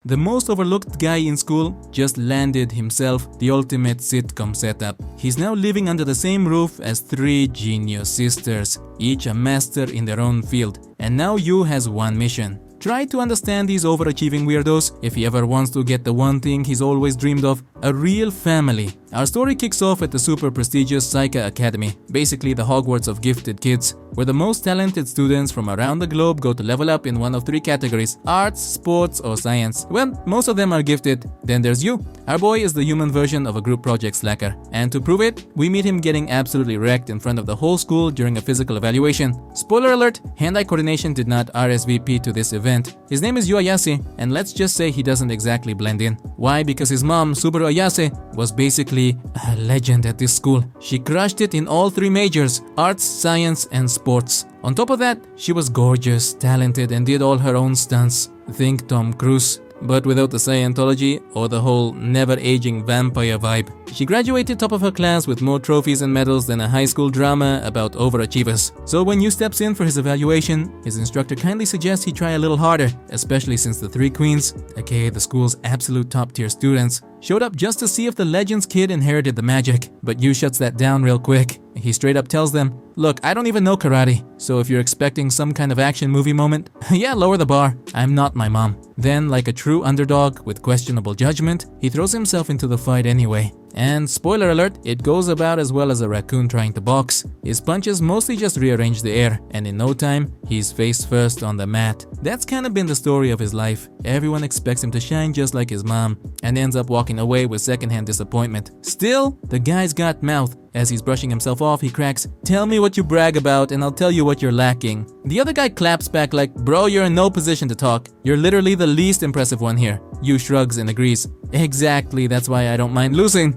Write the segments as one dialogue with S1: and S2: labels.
S1: the most overlooked guy in school, just landed himself the ultimate sitcom setup. He's now living under the same roof as 3 genius sisters, each a master in their own field. And now Yu has one mission. Try to understand these overachieving weirdos if he ever wants to get the one thing he's always dreamed of, a real family. Our story kicks off at the super prestigious Saika Academy, basically the Hogwarts of gifted kids, where the most talented students from around the globe go to level up in one of 3 categories: arts, sports, or science. Well, most of them are gifted. Then there's you. Our boy is the human version of a group project slacker, and to prove it, we meet him getting absolutely wrecked in front of the whole school during a physical evaluation. Spoiler alert, hand-eye coordination did not RSVP to this event. His name is Yu Ayase, and let's just say he doesn't exactly blend in. Why? Because his mom, Subaru Ayase, was basically a legend at this school. She crushed it in all 3 majors: arts, science, and sports. On top of that, she was gorgeous, talented, and did all her own stunts. Think Tom Cruise, but without the Scientology or the whole never-aging vampire vibe. She graduated top of her class with more trophies and medals than a high school drama about overachievers. So when Yu steps in for his evaluation, his instructor kindly suggests he try a little harder, especially since the 3 queens, aka the school's absolute top-tier students, showed up just to see if the Legends kid inherited the magic. But Yu shuts that down real quick. He straight up tells them, "Look, I don't even know karate, so if you're expecting some kind of action movie moment, yeah, lower the bar. I'm not my mom." Then, like a true underdog with questionable judgment, he throws himself into the fight anyway. And spoiler alert, it goes about as well as a raccoon trying to box. His punches mostly just rearrange the air, and in no time, he's face first on the mat. That's kind of been the story of his life. Everyone expects him to shine just like his mom, and ends up walking away with secondhand disappointment. Still, the guy's got mouth. As he's brushing himself off, he cracks, "Tell me what you brag about and I'll tell you what you're lacking." The other guy claps back like, "Bro, you're in no position to talk. You're literally the least impressive one here." Yu shrugs and agrees. "Exactly, that's why I don't mind losing."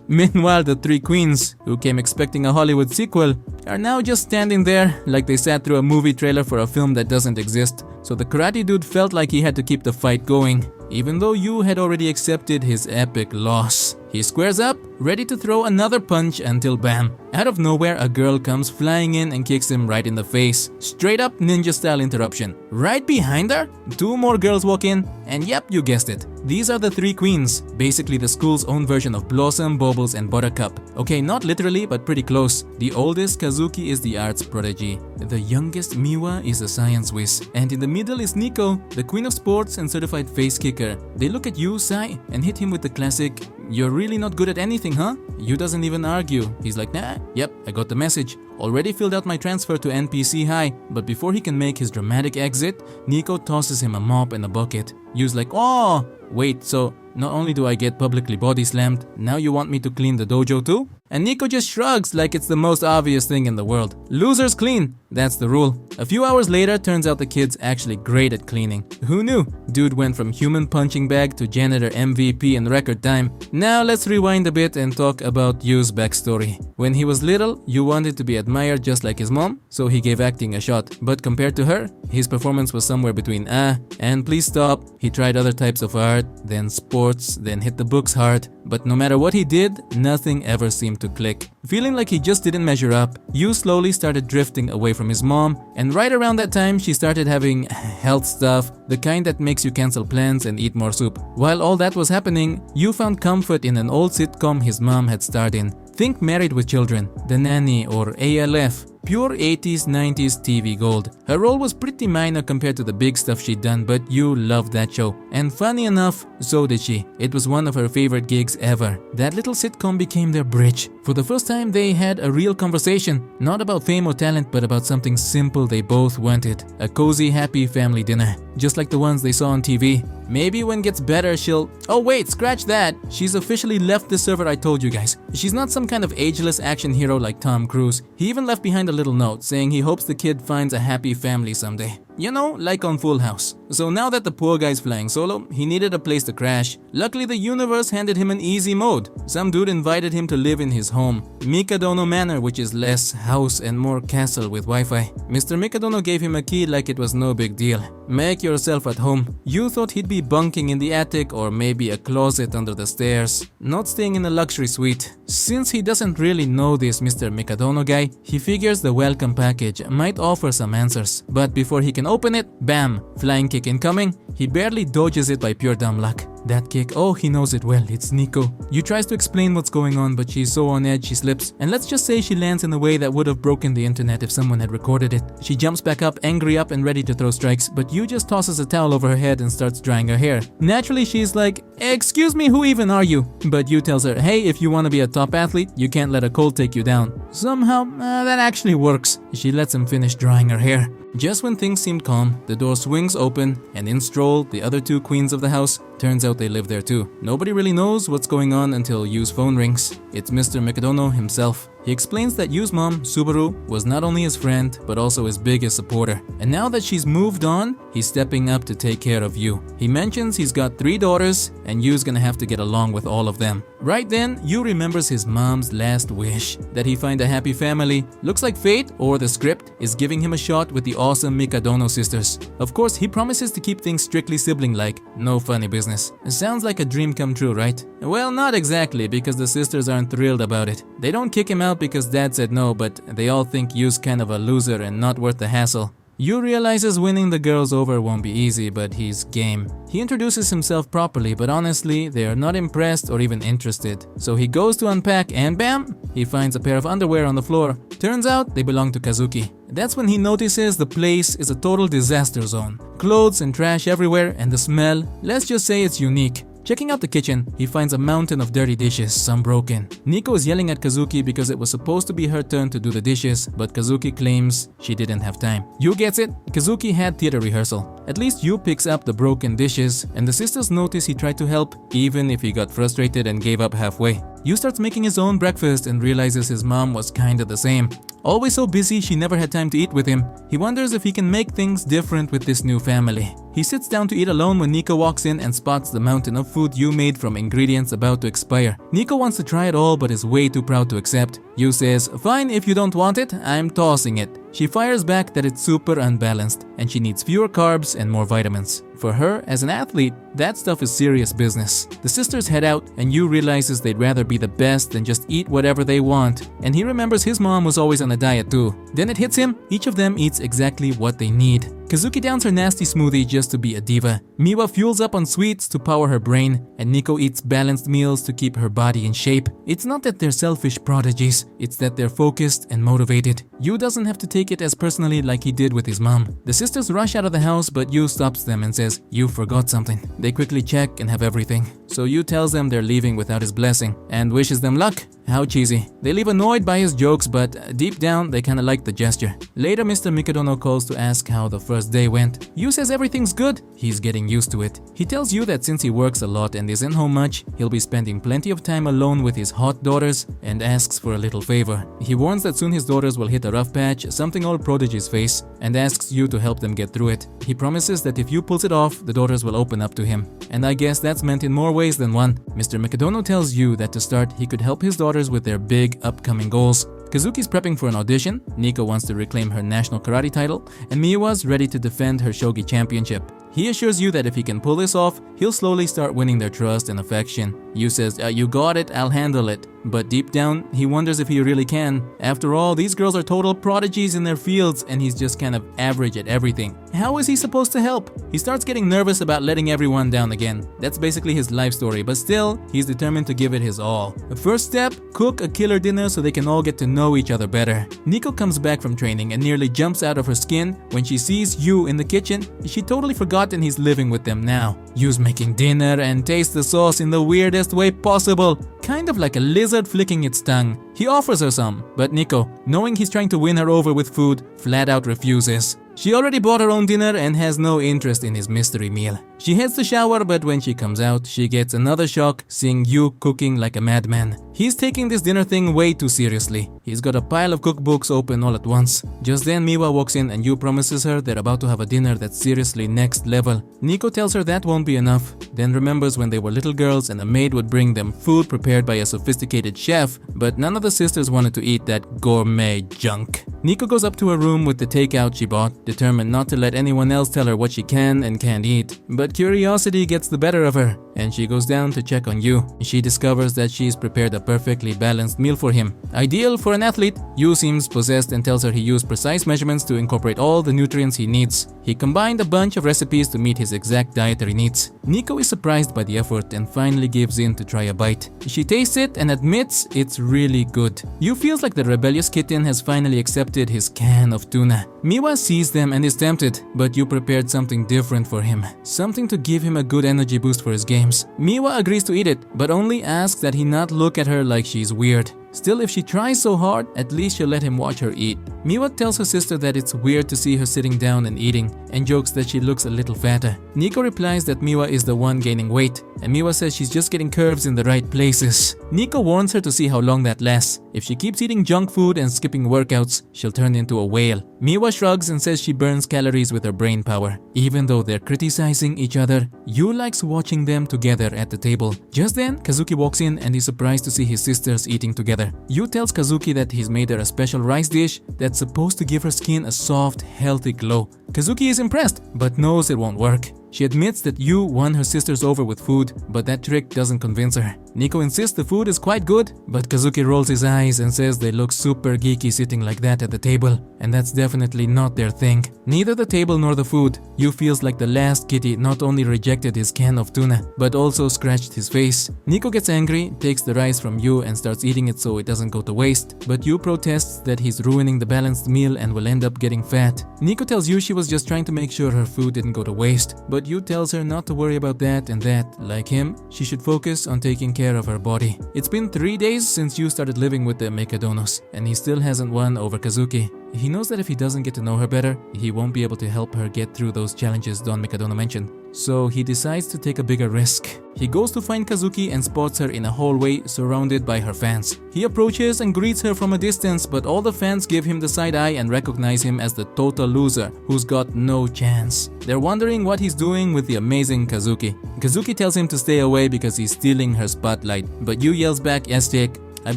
S1: Meanwhile, the 3 queens, who came expecting a Hollywood sequel, are now just standing there like they sat through a movie trailer for a film that doesn't exist. So the karate dude felt like he had to keep the fight going, even though Yu had already accepted his epic loss. He squares up, ready to throw another punch until bam. Out of nowhere, a girl comes flying in and kicks him right in the face. Straight up ninja style interruption. Right behind her, 2 more girls walk in, and yep, you guessed it. These are the 3 queens, basically the school's own version of Blossom, Bubbles, and Buttercup. Okay, not literally, but pretty close. The oldest, Kazuki, is the arts prodigy. The youngest, Miwa, is a science whiz. And in the middle is Nico, the queen of sports and certified face kicker. They look at Yu, Sai, and hit him with the classic, "You're really not good at anything, huh?" Yu doesn't even argue. He's like, "Nah, yep, I got the message. Already filled out my transfer to NPC High." But before he can make his dramatic exit, Nico tosses him a mop and a bucket. Yu's like, "Oh, wait, so not only do I get publicly body slammed, now you want me to clean the dojo too?" And Nico just shrugs like it's the most obvious thing in the world. Losers clean, that's the rule. A few hours later, turns out the kid's actually great at cleaning. Who knew? Dude went from human punching bag to janitor MVP in record time. Now let's rewind a bit and talk about Yu's backstory. When he was little, Yu wanted to be admired just like his mom, so he gave acting a shot. But compared to her, his performance was somewhere between and please stop. He tried other types of art, then sports, then hit the books hard. But no matter what he did, nothing ever seemed to click. Feeling like he just didn't measure up, Yu slowly started drifting away from his mom, and right around that time she started having health stuff, the kind that makes you cancel plans and eat more soup. While all that was happening, Yu found comfort in an old sitcom his mom had starred in. Think Married with Children, The Nanny, or ALF. Pure 80s, 90s TV gold. Her role was pretty minor compared to the big stuff she'd done, but Yu loved that show. And funny enough, so did she. It was one of her favorite gigs ever. That little sitcom became their bridge. For the first time, they had a real conversation. Not about fame or talent, but about something simple they both wanted. A cozy, happy family dinner. Just like the ones they saw on TV. Maybe when it gets better, she'll... Oh wait, scratch that. She's officially left the server I told you guys. She's not some kind of ageless action hero like Tom Cruise. He even left behind a little note saying he hopes the kid finds a happy family someday. You know, like on Full House. So now that the poor guy's flying solo, he needed a place to crash. Luckily, the universe handed him an easy mode. Some dude invited him to live in his home, Mikadono Manor, which is less house and more castle with Wi-Fi. Mr. Mikadono gave him a key like it was no big deal. Make yourself at home. You thought he'd be bunking in the attic or maybe a closet under the stairs, not staying in a luxury suite. Since he doesn't really know this Mr. Mikadono guy, he figures the welcome package might offer some answers. But before he can can open it. Bam! Flying kick incoming. He barely dodges it by pure dumb luck. That kick, oh, he knows it well, it's Nico. Yu tries to explain what's going on, but she's so on edge she slips, and let's just say she lands in a way that would have broken the internet if someone had recorded it. She jumps back up, angry up and ready to throw strikes, but Yu just tosses a towel over her head and starts drying her hair. Naturally, she's like, "Excuse me, who even are you?" But Yu tells her, "Hey, if you want to be a top athlete, you can't let a cold take you down." Somehow, that actually works. She lets him finish drying her hair. Just when things seemed calm, the door swings open and in stroll the other two queens of the house. Turns out they live there too. Nobody really knows what's going on until Yu's phone rings. It's Mr. Mikadono himself. He explains that Yu's mom, Subaru, was not only his friend, but also his biggest supporter. And now that she's moved on, he's stepping up to take care of Yu. He mentions he's got 3 daughters, and Yu's gonna have to get along with all of them. Right then, Yu remembers his mom's last wish, that he find a happy family. Looks like fate, or the script, is giving him a shot with the awesome Mikadono sisters. Of course, he promises to keep things strictly sibling-like, no funny business. It sounds like a dream come true, right? Well, not exactly, because the sisters aren't thrilled about it. They don't kick him out because dad said no, but they all think Yu's kind of a loser and not worth the hassle. Yu realizes winning the girls over won't be easy, but he's game. He introduces himself properly, but honestly, they are not impressed or even interested. So he goes to unpack and bam! He finds a pair of underwear on the floor. Turns out they belong to Kazuki. That's when he notices the place is a total disaster zone. Clothes and trash everywhere, and the smell, let's just say it's unique. Checking out the kitchen, he finds a mountain of dirty dishes, some broken. Nico is yelling at Kazuki because it was supposed to be her turn to do the dishes, but Kazuki claims she didn't have time. Yu gets it. Kazuki had theater rehearsal. At least Yu picks up the broken dishes, and the sisters notice he tried to help, even if he got frustrated and gave up halfway. Yu starts making his own breakfast and realizes his mom was kinda the same. Always so busy, she never had time to eat with him. He wonders if he can make things different with this new family. He sits down to eat alone when Nico walks in and spots the mountain of food Yu made from ingredients about to expire. Nico wants to try it all but is way too proud to accept. Yu says, "Fine, if you don't want it, I'm tossing it." She fires back that it's super unbalanced and she needs fewer carbs and more vitamins. For her, as an athlete, that stuff is serious business. The sisters head out and Yu realizes they'd rather be the best than just eat whatever they want. And he remembers his mom was always on a diet too. Then it hits him, each of them eats exactly what they need. Kazuki downs her nasty smoothie just to be a diva. Miwa fuels up on sweets to power her brain, and Nico eats balanced meals to keep her body in shape. It's not that they're selfish prodigies, it's that they're focused and motivated. Yu doesn't have to take it as personally like he did with his mom. The sisters rush out of the house, but Yu stops them and says, "You forgot something." They quickly check and have everything. So Yu tells them they're leaving without his blessing and wishes them luck. How cheesy. They leave annoyed by his jokes, but deep down they kinda like the gesture. Later, Mr. Mikadono calls to ask how the first day went. Yu says everything's good. He's getting used to it. He tells Yu that since he works a lot and isn't home much, he'll be spending plenty of time alone with his hot daughters and asks for a little favor. He warns that soon his daughters will hit a rough patch, something all prodigies face, and asks Yu to help them get through it. He promises that if Yu pulls it off, the daughters will open up to him. And I guess that's meant in more ways than one. Mr. Mikadono tells Yu that to start, he could help his daughters with their big upcoming goals. Kazuki's prepping for an audition, Nico wants to reclaim her national karate title, and Miwa's ready to defend her shogi championship. He assures Yu that if he can pull this off, he'll slowly start winning their trust and affection. Yu says, "You got it, I'll handle it." But deep down, he wonders if he really can. After all, these girls are total prodigies in their fields and he's just kind of average at everything. How is he supposed to help? He starts getting nervous about letting everyone down again. That's basically his life story, but still, he's determined to give it his all. The first step, cook a killer dinner so they can all get to know each other better. Nico comes back from training and nearly jumps out of her skin when she sees Yu in the kitchen. She totally forgotten he's living with them now. Yu's making dinner and tastes the sauce in the weirdest way possible. Kind of like a lizard flicking its tongue. He offers her some, but Nico, knowing he's trying to win her over with food, flat out refuses. She already bought her own dinner and has no interest in his mystery meal. She heads to shower, but when she comes out, she gets another shock seeing Yu cooking like a madman. He's taking this dinner thing way too seriously. He's got a pile of cookbooks open all at once. Just then Miwa walks in and Yu promises her they're about to have a dinner that's seriously next level. Nico tells her that won't be enough, then remembers when they were little girls and a maid would bring them food prepared by a sophisticated chef, but none of the sisters wanted to eat that gourmet junk. Nico goes up to her room with the takeout she bought, determined not to let anyone else tell her what she can and can't eat. But curiosity gets the better of her, and she goes down to check on Yu. She discovers that she's prepared a perfectly balanced meal for him. Ideal for an athlete, Yu seems possessed and tells her he used precise measurements to incorporate all the nutrients he needs. He combined a bunch of recipes to meet his exact dietary needs. Nico is surprised by the effort and finally gives in to try a bite. She tastes it and admits it's really good. Yu feels like the rebellious kitten has finally accepted his can of tuna. Miwa sees them and is tempted, but Yu prepared something different for him. Something to give him a good energy boost for his games. Miwa agrees to eat it, but only asks that he not look at her like she's weird. Still, if she tries so hard, at least she'll let him watch her eat. Miwa tells her sister that it's weird to see her sitting down and eating, and jokes that she looks a little fatter. Nico replies that Miwa is the one gaining weight, and Miwa says she's just getting curves in the right places. Nico warns her to see how long that lasts. If she keeps eating junk food and skipping workouts, she'll turn into a whale. Miwa shrugs and says she burns calories with her brain power. Even though they're criticizing each other, Yu likes watching them together at the table. Just then, Kazuki walks in and is surprised to see his sisters eating together. Yu tells Kazuki that he's made her a special rice dish that's supposed to give her skin a soft, healthy glow. Kazuki is impressed, but knows it won't work. She admits that Yu won her sisters over with food, but that trick doesn't convince her. Nico insists the food is quite good, but Kazuki rolls his eyes and says they look super geeky sitting like that at the table, and that's definitely not their thing. Neither the table nor the food. Yu feels like the last kitty not only rejected his can of tuna, but also scratched his face. Nico gets angry, takes the rice from Yu and starts eating it so it doesn't go to waste, but Yu protests that he's ruining the balanced meal and will end up getting fat. Nico tells Yu she was just trying to make sure her food didn't go to waste, but Yu tells her not to worry about that and that, like him, she should focus on taking care of her body. It's been 3 days since Yu started living with the Mikadonos, and he still hasn't won over Kazuki. He knows that if he doesn't get to know her better, he won't be able to help her get through those challenges Don Mikadono mentioned. So he decides to take a bigger risk. He goes to find Kazuki and spots her in a hallway surrounded by her fans. He approaches and greets her from a distance, but all the fans give him the side eye and recognize him as the total loser who's got no chance. They're wondering what he's doing with the amazing Kazuki. Kazuki tells him to stay away because he's stealing her spotlight, but Yu yells back, "Aztec, I've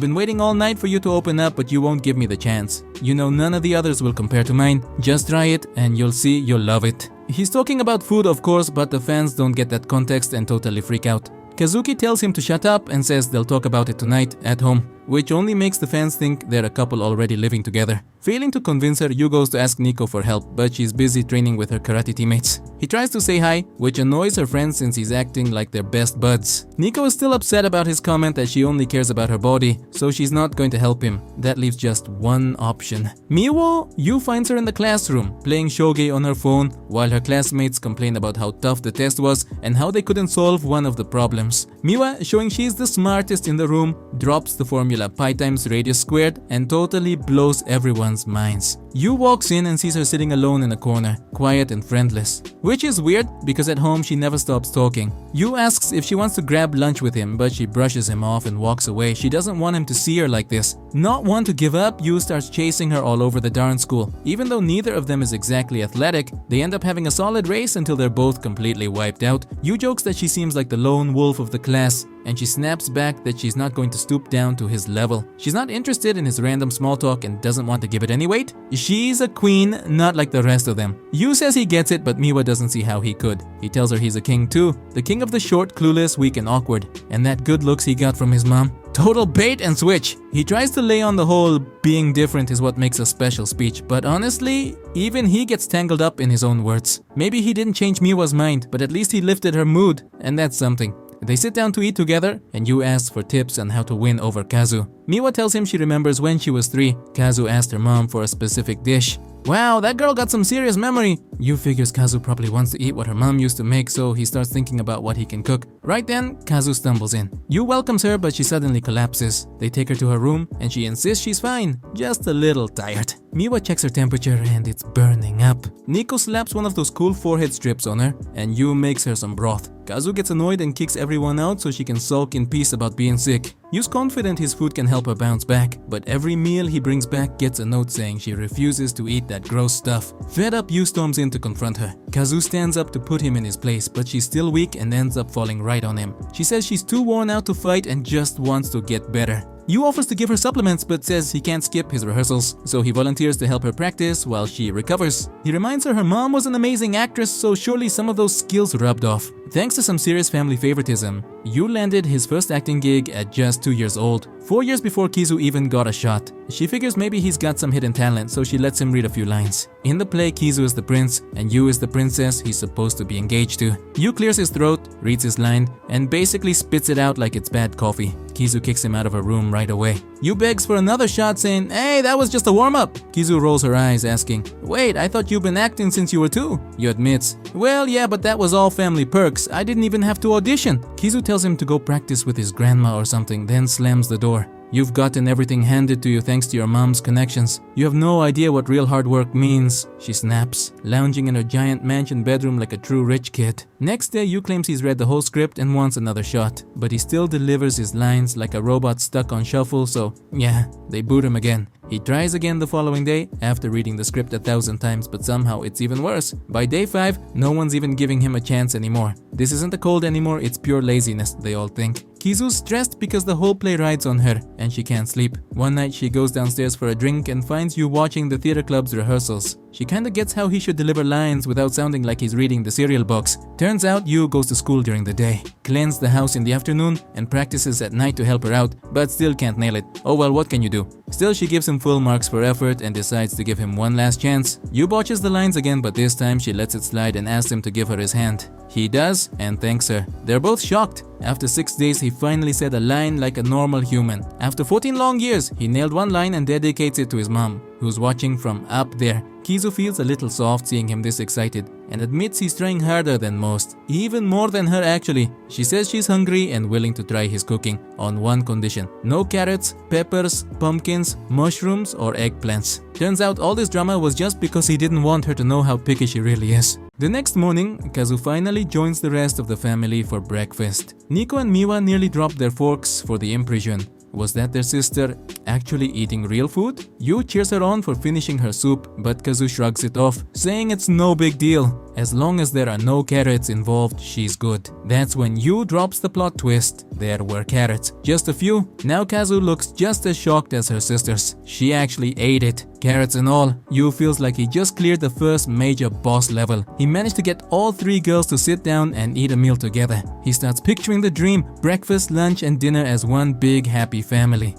S1: been waiting all night for you to open up, but you won't give me the chance. You know none of the others will compare to mine. Just try it and you'll see you'll love it." He's talking about food of course, but the fans don't get that context and totally freak out. Kazuki tells him to shut up and says they'll talk about it tonight at home, which only makes the fans think they're a couple already living together. Failing to convince her, Yu goes to ask Nico for help, but she's busy training with her karate teammates. He tries to say hi, which annoys her friends since he's acting like they're best buds. Nico is still upset about his comment that she only cares about her body, so she's not going to help him. That leaves just one option. Meanwhile, Yu finds her in the classroom, playing shogi on her phone, while her classmates complain about how tough the test was and how they couldn't solve one of the problems. Miwa, showing she's the smartest in the room, drops the formula pi times radius squared and totally blows everyone's minds. Yu walks in and sees her sitting alone in a corner, quiet and friendless. Which is weird because at home she never stops talking. Yu asks if she wants to grab lunch with him, but she brushes him off and walks away. She doesn't want him to see her like this. Not one to give up, Yu starts chasing her all over the darn school. Even though neither of them is exactly athletic, they end up having a solid race until they're both completely wiped out. Yu jokes that she seems like the lone wolf of the class, and she snaps back that she's not going to stoop down to his level. She's not interested in his random small talk and doesn't want to give it any weight. She's a queen, not like the rest of them. Yu says he gets it, but Miwa doesn't see how he could. He tells her he's a king too, the king of the short, clueless, weak and awkward, and that good looks he got from his mom. Total bait and switch. He tries to lay on the whole being different is what makes a special speech, but honestly, even he gets tangled up in his own words. Maybe he didn't change Miwa's mind, but at least he lifted her mood, and that's something. They sit down to eat together, and Yu asks for tips on how to win over Kazu. Miwa tells him she remembers when she was 3, Kazu asked her mom for a specific dish. Wow, that girl got some serious memory. Yu figures Kazu probably wants to eat what her mom used to make, so he starts thinking about what he can cook. Right then, Kazu stumbles in. Yu welcomes her, but she suddenly collapses. They take her to her room, and she insists she's fine, just a little tired. Miwa checks her temperature, and it's burning up. Nico slaps one of those cool forehead strips on her, and Yu makes her some broth. Kazu gets annoyed and kicks everyone out so she can sulk in peace about being sick. Yu's confident his food can help her bounce back, but every meal he brings back gets a note saying she refuses to eat that gross stuff. Fed up, Yu storms in to confront her. Kazu stands up to put him in his place, but she's still weak and ends up falling right on him. She says she's too worn out to fight and just wants to get better. Yu offers to give her supplements but says he can't skip his rehearsals, so he volunteers to help her practice while she recovers. He reminds her mom was an amazing actress, so surely some of those skills rubbed off. Thanks to some serious family favoritism, Yu landed his first acting gig at just 2 years old, 4 years before Kizu even got a shot. She figures maybe he's got some hidden talent, so she lets him read a few lines. In the play, Kizu is the prince and Yu is the princess he's supposed to be engaged to. Yu clears his throat, reads his line, and basically spits it out like it's bad coffee. Kizu kicks him out of her room right away. Yu begs for another shot, saying, "Hey, that was just a warm-up." Kizu rolls her eyes, asking, "Wait, I thought you've been acting since you were 2. Yu admits, "Well, yeah, but that was all family perks. I didn't even have to audition." Kizu tells him to go practice with his grandma or something, then slams the door. "You've gotten everything handed to you thanks to your mom's connections. You have no idea what real hard work means," she snaps, lounging in her giant mansion bedroom like a true rich kid. Next day, Yu claims he's read the whole script and wants another shot, but he still delivers his lines like a robot stuck on shuffle, so yeah, they boot him again. He tries again the following day after reading the script 1,000 times, but somehow it's even worse. By day 5, no one's even giving him a chance anymore. This isn't a cold anymore, it's pure laziness, they all think. Kizu's stressed because the whole play rides on her and she can't sleep. One night she goes downstairs for a drink and finds Yu watching the theater club's rehearsals. She kinda gets how he should deliver lines without sounding like he's reading the cereal box. Turns out Yu goes to school during the day, cleans the house in the afternoon, and practices at night to help her out, but still can't nail it. Oh well, what can you do? Still, she gives him full marks for effort and decides to give him one last chance. Yu botches the lines again, but this time she lets it slide and asks him to give her his hand. He does and thanks her. They're both shocked. After 6 days, he finally said a line like a normal human. After 14 long years, he nailed one line and dedicates it to his mom, who's watching from up there. Kizu feels a little soft seeing him this excited and admits he's trying harder than most, even more than her actually. She says she's hungry and willing to try his cooking on one condition: no carrots, peppers, pumpkins, mushrooms, or eggplants. Turns out all this drama was just because he didn't want her to know how picky she really is. The next morning, Kazu finally joins the rest of the family for breakfast. Nico and Miwa nearly dropped their forks for the impression. Was that their sister actually eating real food? Yu cheers her on for finishing her soup, but Kazu shrugs it off, saying it's no big deal. As long as there are no carrots involved, she's good. That's when Yu drops the plot twist. There were carrots. Just a few. Now Kazu looks just as shocked as her sisters. She actually ate it. Carrots and all. Yu feels like he just cleared the first major boss level. He managed to get all 3 girls to sit down and eat a meal together. He starts picturing the dream: breakfast, lunch, and dinner as one big happy family.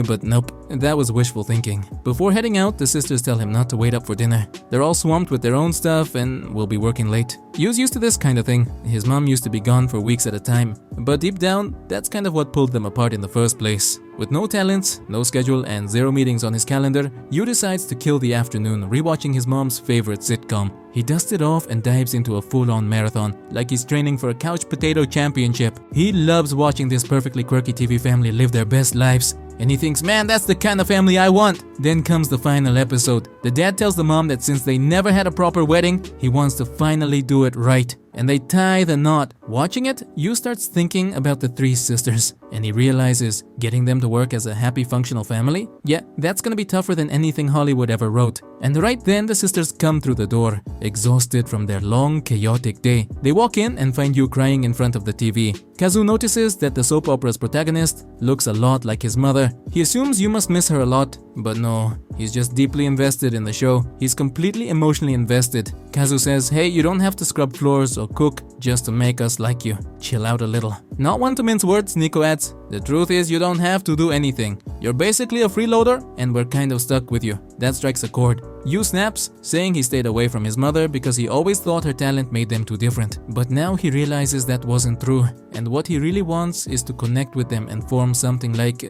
S1: But nope, that was wishful thinking. Before heading out, the sisters tell him not to wait up for dinner. They're all swamped with their own stuff and will be working late. Yu's used to this kind of thing. His mom used to be gone for weeks at a time. But deep down, that's kind of what pulled them apart in the first place. With no talents, no schedule, and 0 meetings on his calendar, Yu decides to kill the afternoon rewatching his mom's favorite sitcom. He dusts it off and dives into a full-on marathon, like he's training for a couch potato championship. He loves watching this perfectly quirky TV family live their best lives, and he thinks, man, that's the kind of family I want. Then comes the final episode. The dad tells the mom that since they never had a proper wedding, he wants to finally do it right. And they tie the knot. Watching it, Yu starts thinking about the 3 sisters, and he realizes getting them to work as a happy, functional family? Yeah, that's gonna be tougher than anything Hollywood ever wrote. And right then, the sisters come through the door, exhausted from their long, chaotic day. They walk in and find Yu crying in front of the TV. Kazu notices that the soap opera's protagonist looks a lot like his mother. He assumes Yu must miss her a lot, but no, he's just deeply invested in the show. He's completely emotionally invested. Kazu says, hey, you don't have to scrub floors or cook just to make us like you. Chill out a little. Not one to mince words, Nico adds, the truth is you don't have to do anything. You're basically a freeloader and we're kind of stuck with you. That strikes a chord. Yu snaps, saying he stayed away from his mother because he always thought her talent made them too different. But now he realizes that wasn't true, and what he really wants is to connect with them and form something like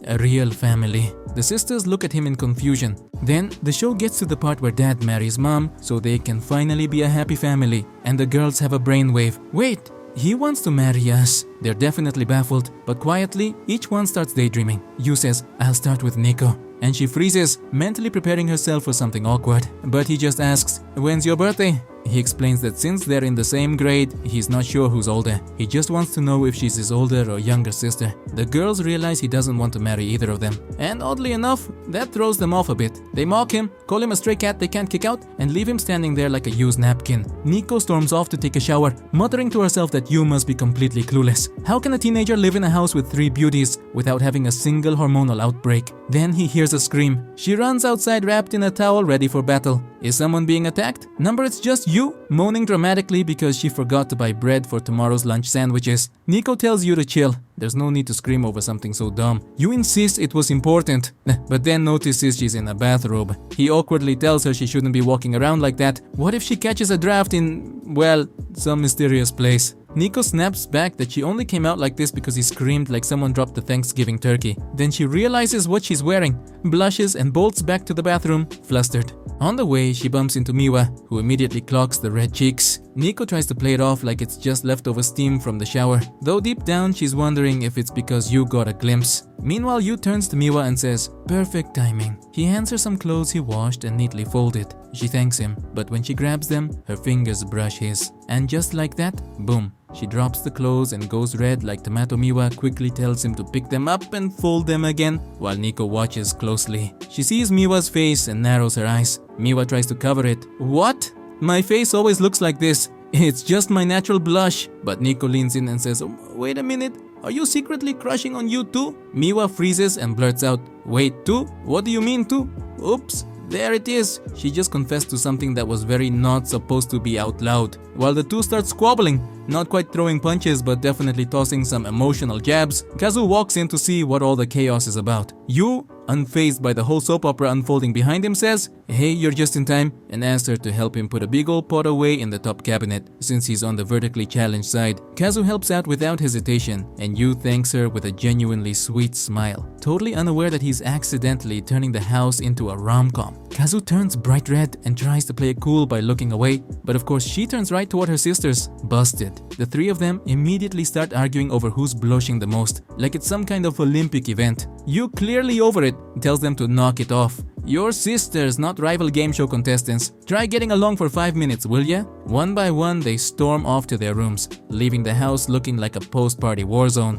S1: a real family. The sisters look at him in confusion. Then the show gets to the part where dad marries mom so they can finally be a happy family, and the girls have a brainwave. Wait, he wants to marry us. They're definitely baffled, but quietly each one starts daydreaming. Yu says, I'll start with Nico. And she freezes, mentally preparing herself for something awkward. But he just asks, when's your birthday? He explains that since they're in the same grade, he's not sure who's older. He just wants to know if she's his older or younger sister. The girls realize he doesn't want to marry either of them. And oddly enough, that throws them off a bit. They mock him, call him a stray cat they can't kick out, and leave him standing there like a used napkin. Nico storms off to take a shower, muttering to herself that Yu must be completely clueless. How can a teenager live in a house with 3 beauties without having a single hormonal outbreak? Then he hears a scream. She runs outside wrapped in a towel ready for battle. Is someone being attacked? Number, it's just Yu, moaning dramatically because she forgot to buy bread for tomorrow's lunch sandwiches. Nico tells Yu to chill. There's no need to scream over something so dumb. Yu insists it was important, but then notices she's in a bathrobe. He awkwardly tells her she shouldn't be walking around like that. What if she catches a draft in, well, some mysterious place? Nico snaps back that she only came out like this because he screamed like someone dropped the Thanksgiving turkey. Then she realizes what she's wearing, blushes and bolts back to the bathroom, flustered. On the way, she bumps into Miwa, who immediately clocks the red cheeks. Nico tries to play it off like it's just leftover steam from the shower, though deep down she's wondering if it's because Yu got a glimpse. Meanwhile, Yu turns to Miwa and says, "Perfect timing." He hands her some clothes he washed and neatly folded. She thanks him, but when she grabs them, her fingers brush his. And just like that, boom. She drops the clothes and goes red like Tomato. Miwa quickly tells him to pick them up and fold them again, while Nico watches closely. She sees Miwa's face and narrows her eyes. Miwa tries to cover it. "What? My face always looks like this. It's just my natural blush." But Nico leans in and says, "Wait a minute. Are you secretly crushing on Yu too?" Miwa freezes and blurts out, "Wait, too? What do you mean too?" Oops. There it is. She just confessed to something that was very not supposed to be out loud. While the two start squabbling, not quite throwing punches but definitely tossing some emotional jabs, Kazu walks in to see what all the chaos is about. Yu, unfazed by the whole soap opera unfolding behind him, says, "Hey, you're just in time," and asks her to help him put a big old pot away in the top cabinet, since he's on the vertically challenged side. Kazu helps out without hesitation, and Yu thanks her with a genuinely sweet smile, totally unaware that he's accidentally turning the house into a rom-com. Kazu turns bright red and tries to play it cool by looking away, but of course she turns right toward her sisters. Busted. The 3 of them immediately start arguing over who's blushing the most, like it's some kind of Olympic event. Yu, clearly over it, tells them to knock it off. "Your sisters, not rival game show contestants. Try getting along for 5 minutes, will ya?" One by one, they storm off to their rooms, leaving the house looking like a post-party war zone.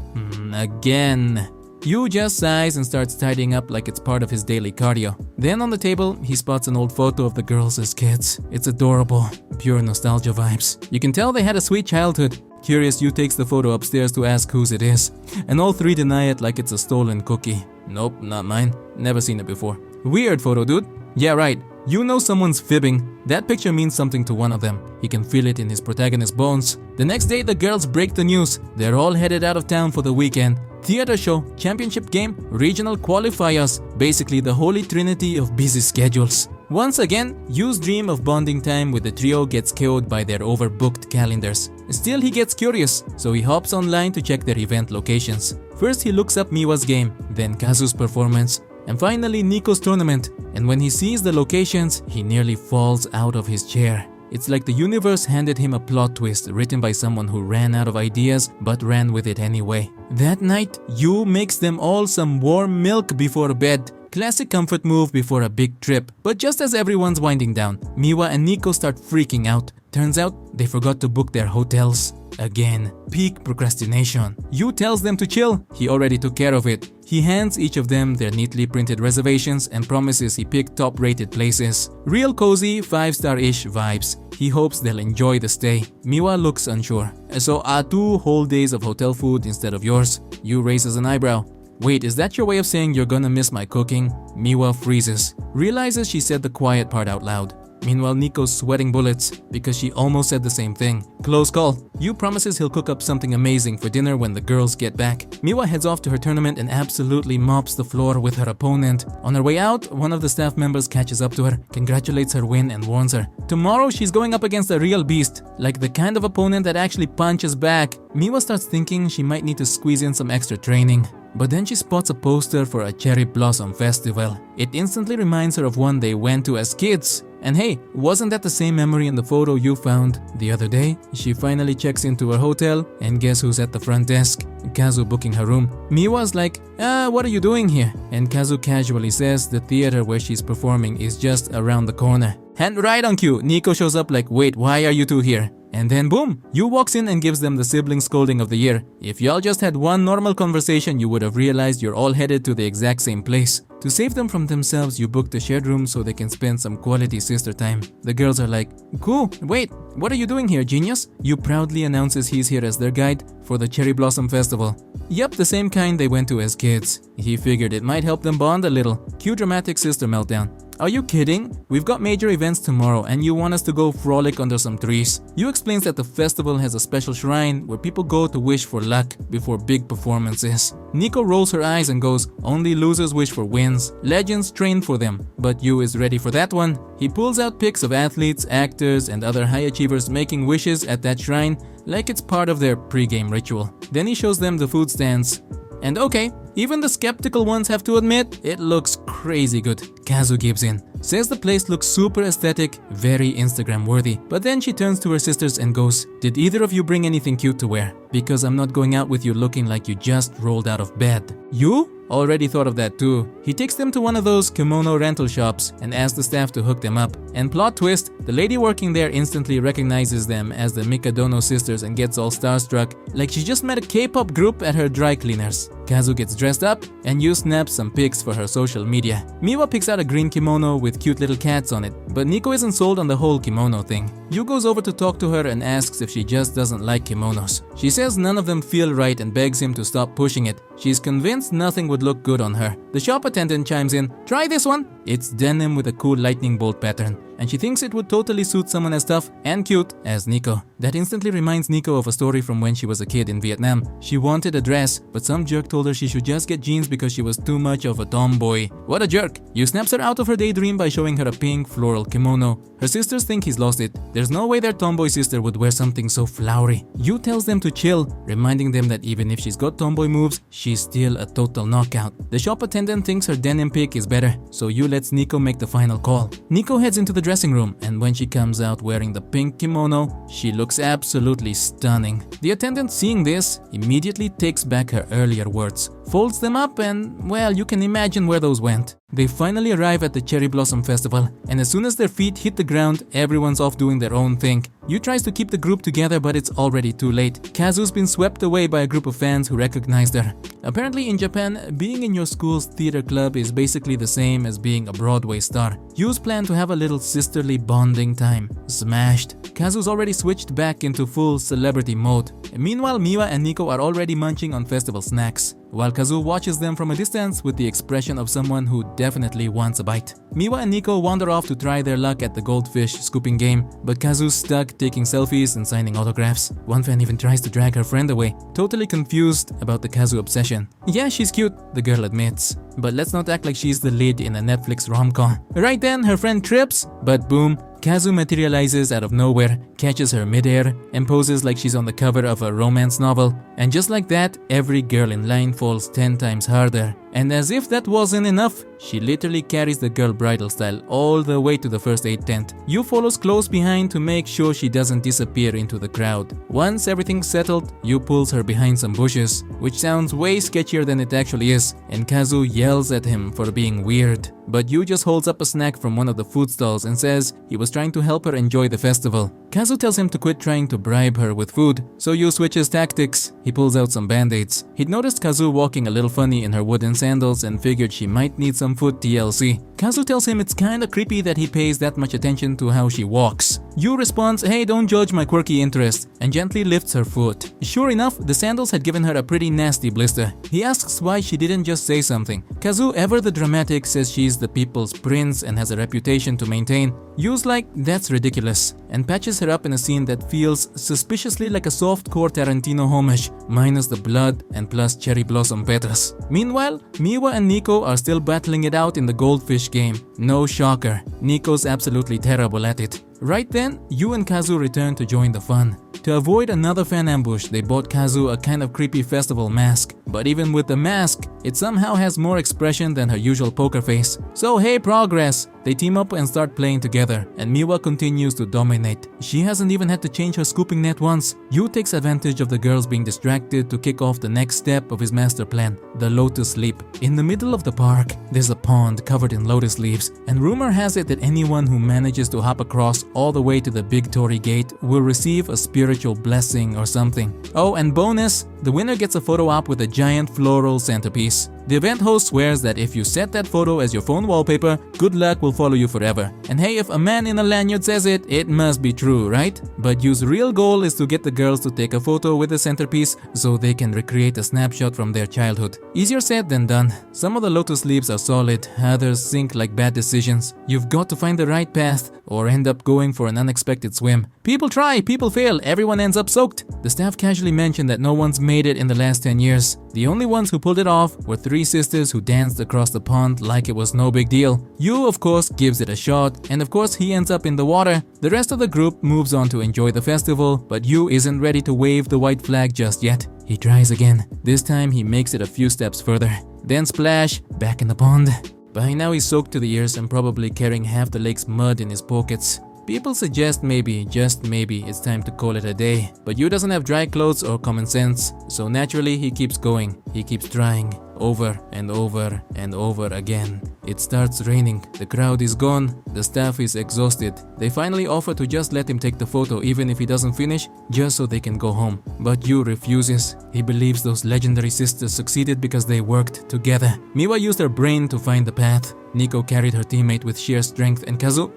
S1: Again. Yu just sighs and starts tidying up like it's part of his daily cardio. Then on the table, he spots an old photo of the girls as kids. It's adorable. Pure nostalgia vibes. You can tell they had a sweet childhood. Curious, Yu takes the photo upstairs to ask whose it is, and all 3 deny it like it's a stolen cookie. "Nope, not mine. Never seen it before." "Weird photo, dude." "Yeah, right. You know someone's fibbing. That picture means something to one of them. He can feel it in his protagonist's bones." The next day, the girls break the news. They're all headed out of town for the weekend. Theater show, championship game, regional qualifiers, basically the holy trinity of busy schedules. Once again, Yu's dream of bonding time with the trio gets killed by their overbooked calendars. Still, he gets curious, so he hops online to check their event locations. First, he looks up Miwa's game, then Kazu's performance, and finally Nico's tournament. And when he sees the locations, he nearly falls out of his chair. It's like the universe handed him a plot twist written by someone who ran out of ideas but ran with it anyway. That night, Yu makes them all some warm milk before bed. Classic comfort move before a big trip. But just as everyone's winding down, Miwa and Nico start freaking out. Turns out they forgot to book their hotels. Again, peak procrastination. Yu tells them to chill. He already took care of it. He hands each of them their neatly printed reservations and promises he picked top-rated places. Real cozy, 5-star-ish vibes. He hopes they'll enjoy the stay. Miwa looks unsure. "So 2 whole days of hotel food instead of yours?" Yu raises an eyebrow. "Wait, is that your way of saying you're gonna miss my cooking?" Miwa freezes. Realizes she said the quiet part out loud. Meanwhile, Nico's sweating bullets because she almost said the same thing. Close call. Yu promises he'll cook up something amazing for dinner when the girls get back. Miwa heads off to her tournament and absolutely mops the floor with her opponent. On her way out, one of the staff members catches up to her, congratulates her win and warns her. Tomorrow, she's going up against a real beast, like the kind of opponent that actually punches back. Miwa starts thinking she might need to squeeze in some extra training. But then she spots a poster for a cherry blossom festival. It instantly reminds her of one they went to as kids. And hey, wasn't that the same memory in the photo you found the other day? She finally checks into her hotel, and guess who's at the front desk? Kazu booking her room. Miwa's like, what are you doing here? And Kazu casually says the theater where she's performing is just around the corner. And right on cue, Nico shows up like, wait, why are you two here? And then boom, Yu walks in and gives them the sibling scolding of the year. If y'all just had one normal conversation, you would have realized you're all headed to the exact same place. To save them from themselves, you booked a shared room so they can spend some quality sister time. The girls are like, cool, wait, what are you doing here, genius? Yu proudly announces he's here as their guide for the Cherry Blossom Festival. Yep, the same kind they went to as kids. He figured it might help them bond a little. Cue dramatic sister meltdown. Are you kidding? We've got major events tomorrow and you want us to go frolic under some trees. Yu explains that the festival has a special shrine where people go to wish for luck before big performances. Nico rolls her eyes and goes, only losers wish for wins. Legends train for them. But Yu is ready for that one. He pulls out pics of athletes, actors, and other high achievers making wishes at that shrine like it's part of their pre-game ritual. Then he shows them the food stands. And okay, even the skeptical ones have to admit, it looks crazy good. Kazu gives in, says the place looks super aesthetic, very Instagram worthy, but then she turns to her sisters and goes, did either of you bring anything cute to wear? Because I'm not going out with you looking like you just rolled out of bed. You? Already thought of that too. He takes them to one of those kimono rental shops and asks the staff to hook them up. And plot twist, the lady working there instantly recognizes them as the Mikadono sisters and gets all starstruck, like she just met a K-pop group at her dry cleaners. Kazu gets dressed up and Yu snaps some pics for her social media. Miwa picks out a green kimono with cute little cats on it, but Nico isn't sold on the whole kimono thing. Yu goes over to talk to her and asks if she just doesn't like kimonos. She says none of them feel right and begs him to stop pushing it. She's convinced nothing would look good on her. The shop attendant chimes in, try this one. It's denim with a cool lightning bolt pattern, and she thinks it would totally suit someone as tough and cute as Nico. That instantly reminds Nico of a story from when she was a kid in Vietnam. She wanted a dress, but some jerk told her she should just get jeans because she was too much of a tomboy. What a jerk! Yu snaps her out of her daydream by showing her a pink floral kimono. Her sisters think he's lost it. There's no way their tomboy sister would wear something so flowery. Yu tells them to chill, reminding them that even if she's got tomboy moves, she's still a total knockout. The shop attendant thinks her denim pick is better, so Yu lets Nico make the final call. Nico heads into the dressing room, and when she comes out wearing the pink kimono, she looks absolutely stunning. The attendant, seeing this, immediately takes back her earlier words, folds them up, and well, you can imagine where those went. They finally arrive at the Cherry Blossom Festival, and as soon as their feet hit the ground, everyone's off doing their own thing. Yu tries to keep the group together, but it's already too late. Kazu's been swept away by a group of fans who recognized her. Apparently in Japan, being in your school's theater club is basically the same as being a Broadway star. Yu's plan to have a little sisterly bonding time smashed. Kazu's already switched back into full celebrity mode. Meanwhile, Miwa and Nico are already munching on festival snacks, while Kazu watches them from a distance with the expression of someone who definitely wants a bite. Miwa and Nico wander off to try their luck at the goldfish scooping game, but Kazu's stuck taking selfies and signing autographs. One fan even tries to drag her friend away, totally confused about the Kazu obsession. Yeah, she's cute, the girl admits, but let's not act like she's the lead in a Netflix rom-com. Right then, her friend trips, but boom, Kazu materializes out of nowhere, catches her midair, and poses like she's on the cover of a romance novel. And just like that, every girl in line falls 10 times harder. And as if that wasn't enough, she literally carries the girl bridal style all the way to the first aid tent. Yu follows close behind to make sure she doesn't disappear into the crowd. Once everything's settled, Yu pulls her behind some bushes, which sounds way sketchier than it actually is, and Kazu yells at him for being weird. But Yu just holds up a snack from one of the food stalls and says he was trying to help her enjoy the festival. Kazu tells him to quit trying to bribe her with food, so Yu switches tactics. He pulls out some band-aids. He'd noticed Kazu walking a little funny in her wooden sandals and figured she might need some foot TLC. Kazu tells him it's kinda creepy that he pays that much attention to how she walks. Yu responds, hey, don't judge my quirky interest, and gently lifts her foot. Sure enough, the sandals had given her a pretty nasty blister. He asks why she didn't just say something. Kazu, ever the dramatic, says she's the people's prince and has a reputation to maintain. Yu's like, that's ridiculous, and patches her up in a scene that feels suspiciously like a softcore Tarantino homage, minus the blood and plus cherry blossom petals. Meanwhile, Miwa and Nico are still battling it out in the goldfish game. No shocker, Nico's absolutely terrible at it. Right then, Yu and Kazu return to join the fun. To avoid another fan ambush, they bought Kazu a kind of creepy festival mask. But even with the mask, it somehow has more expression than her usual poker face. So hey, progress! They They team up and start playing together, and Miwa continues to dominate. She hasn't even had to change her scooping net once. Yu takes advantage of the girls being distracted to kick off the next step of his master plan, the lotus leap. In the middle of the park, there's a pond covered in lotus leaves, and rumor has it that anyone who manages to hop across all the way to the big torii gate will receive a spiritual blessing or something. Oh, and bonus, the winner gets a photo op with a giant floral centerpiece. The event host swears that if you set that photo as your phone wallpaper, good luck will follow you forever. And hey, if a man in a lanyard says it, it must be true, right? But Yu's real goal is to get the girls to take a photo with the centerpiece so they can recreate a snapshot from their childhood. Easier said than done. Some of the lotus leaves are solid, others sink like bad decisions. You've got to find the right path or end up going for an unexpected swim. People try, people fail, everyone ends up soaked. The staff casually mentioned that no one's made it in the last 10 years. The only ones who pulled it off were 3 sisters who danced across the pond like it was no big deal. Yu, of course, gives it a shot, and of course he ends up in the water. The rest of the group moves on to enjoy the festival, but Yu isn't ready to wave the white flag just yet. He tries again. This time he makes it a few steps further. Then splash, back in the pond. By now he's soaked to the ears and probably carrying half the lake's mud in his pockets. People suggest maybe, just maybe, it's time to call it a day. But Yu doesn't have dry clothes or common sense, so naturally he keeps going. He keeps trying, over and over and over again. It starts raining, the crowd is gone, the staff is exhausted. They finally offer to just let him take the photo even if he doesn't finish, just so they can go home. But Yu refuses. He believes those legendary sisters succeeded because they worked together. Miwa used her brain to find the path. Nico carried her teammate with sheer strength, and Kazu...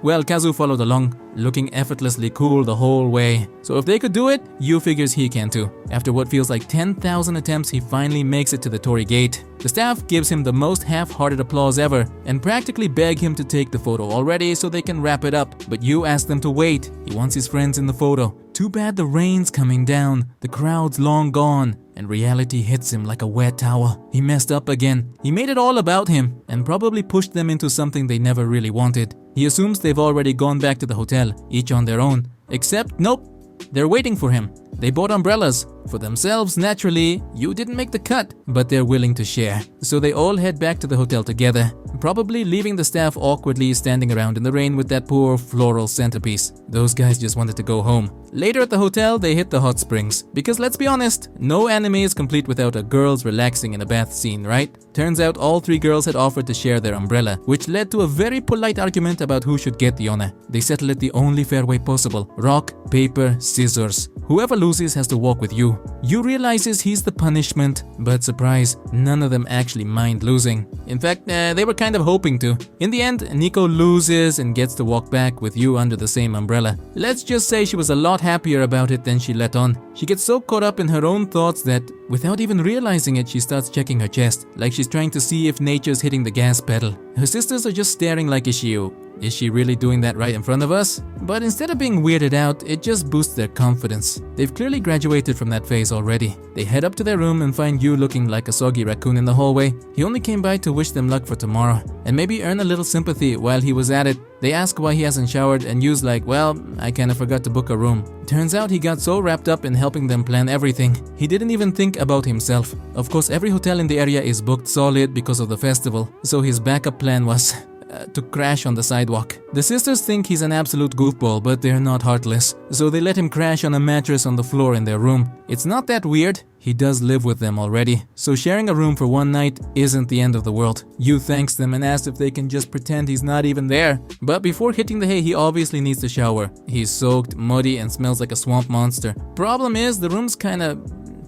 S1: well, Kazu followed along, looking effortlessly cool the whole way. So if they could do it, Yu figures he can too. After what feels like 10,000 attempts, he finally makes it to the torii gate. The staff gives him the most half-hearted applause ever and practically beg him to take the photo already so they can wrap it up. But Yu asks them to wait. He wants his friends in the photo. Too bad the rain's coming down, the crowd's long gone, and reality hits him like a wet towel. He messed up again. He made it all about him and probably pushed them into something they never really wanted. He assumes they've already gone back to the hotel, each on their own. Except, nope, they're waiting for him. They bought umbrellas. For themselves, naturally, Yu didn't make the cut, but they're willing to share. So they all head back to the hotel together, probably leaving the staff awkwardly standing around in the rain with that poor floral centerpiece. Those guys just wanted to go home. Later at the hotel, they hit the hot springs. Because let's be honest, no anime is complete without a girls relaxing in a bath scene, right? Turns out all 3 girls had offered to share their umbrella, which led to a very polite argument about who should get the honor. They settle it the only fair way possible. Rock, paper, scissors. Whoever loses has to walk with Yu. Yu realizes he's the punishment, but surprise, none of them actually mind losing. In fact, they were kind of hoping to. In the end, Nico loses and gets to walk back with Yu under the same umbrella. Let's just say she was a lot happier about it than she let on. She gets so caught up in her own thoughts that, without even realizing it, she starts checking her chest, like she's trying to see if nature's hitting the gas pedal. Her sisters are just staring like, is she really doing that right in front of us? But instead of being weirded out, it just boosts their confidence. They've clearly graduated from that phase already. They head up to their room and find Yu looking like a soggy raccoon in the hallway. He only came by to wish them luck for tomorrow, and maybe earn a little sympathy while he was at it. They ask why he hasn't showered, and Yu's like, well, I kinda forgot to book a room. Turns out he got so wrapped up in helping them plan everything, he didn't even think about himself. Of course, every hotel in the area is booked solid because of the festival, so his backup plan was to crash on the sidewalk. The sisters think he's an absolute goofball, but they're not heartless, so they let him crash on a mattress on the floor in their room. It's not that weird. He does live with them already, so sharing a room for one night isn't the end of the world. Yu thanks them and asks if they can just pretend he's not even there. But before hitting the hay, he obviously needs to shower. He's soaked, muddy, and smells like a swamp monster. Problem is, the room's kinda